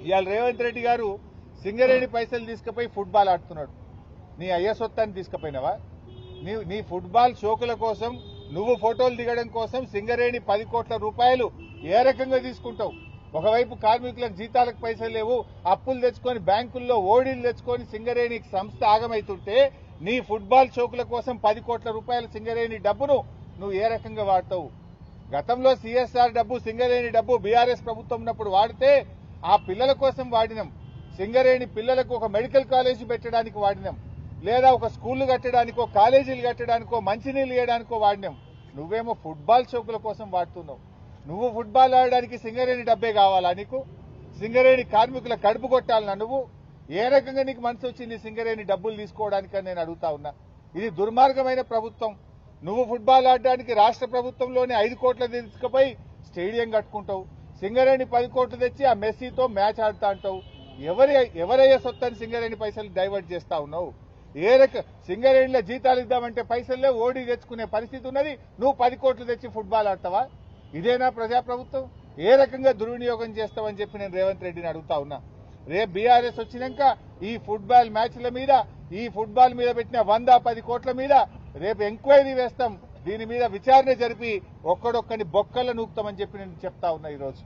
ఇవాళ రేవంత్ రెడ్డి గారు సింగరేణి పైసలు తీసుకుపోయి ఫుట్బాల్ ఆడుతున్నాడు. నీ అయ్య సొత్తాన్ని తీసుకుపోయినావా? నీ ఫుట్బాల్ షోకుల కోసం నువ్వు ఫోటోలు దిగడం కోసం సింగరేణి 10 కోట్ల రూపాయలు ఏ రకంగా తీసుకుంటావు? ఒకవైపు కార్మికులకు జీతాలకు పైసలు లేవు, అప్పులు తెచ్చుకొని బ్యాంకుల్లో ఓడీలు తెచ్చుకొని సింగరేణి సంస్థ ఆగమైతుంటే నీ ఫుట్బాల్ షోకుల కోసం 10 కోట్ల రూపాయల సింగరేణి డబ్బును నువ్వు ఏ రకంగా వాడతావు? గతంలో సిఎస్ఆర్ డబ్బు సింగరేణి డబ్బు బీఆర్ఎస్ ప్రభుత్వం ఉన్నప్పుడు వాడితే ఆ పిల్లల కోసం వాడినాం. సింగరేణి పిల్లలకు ఒక మెడికల్ కాలేజీ పెట్టడానికి వాడినాం, లేదా ఒక స్కూళ్లు కట్టడానికో కాలేజీలు కట్టడానికో మంచినీళ్ళు ఇవ్వడానికో వాడినాం. నువ్వేమో ఫుట్బాల్ షోకుల కోసం వాడుతున్నావు. నువ్వు ఫుట్బాల్ ఆడడానికి సింగరేణి డబ్బే కావాలా నీకు? సింగరేణి కార్మికుల కడుపు కొట్టాలన్నా నువ్వు? ఏ రకంగా నీకు మనసు వచ్చింది సింగరేణి డబ్బులు తీసుకోవడానికని నేను అడుగుతా ఉన్నా. ఇది దుర్మార్గమైన ప్రభుత్వం. నువ్వు ఫుట్బాల్ ఆడడానికి రాష్ట్ర ప్రభుత్వంలోనే 5 కోట్ల తీసుకుపోయి స్టేడియం కట్టుకుంటావు, సింగరేణి 10 కోట్లు తెచ్చి ఆ మెస్సీతో మ్యాచ్ ఆడుతా అంటావు. ఎవరయ్యే సొత్తని సింగరేణి పైసలు డైవర్ట్ చేస్తా ఉన్నావు? సింగరేణిలో జీతాలు ఇద్దామంటే పైసల్లే ఓడి తెచ్చుకునే పరిస్థితి ఉన్నది, నువ్వు 10 కోట్లు తెచ్చి ఫుట్బాల్ ఆడతావా? ఇదేనా ప్రజాప్రభుత్వం? ఏ రకంగా దుర్వినియోగం చేస్తావని చెప్పి నేను రేవంత్ రెడ్డిని అడుగుతా ఉన్నా. రేపు బీఆర్ఎస్ వచ్చినాక ఈ ఫుట్బాల్ మ్యాచ్ల మీద, ఈ ఫుట్బాల్ మీద పెట్టిన 110 కోట్ల మీద రేపు ఎంక్వైరీ వేస్తాం. దీని మీద విచారణ జరిపి ఒక్కడొక్కని బొక్కల నూపుతామని చెప్పి నేను చెప్తా ఉన్నా ఈరోజు.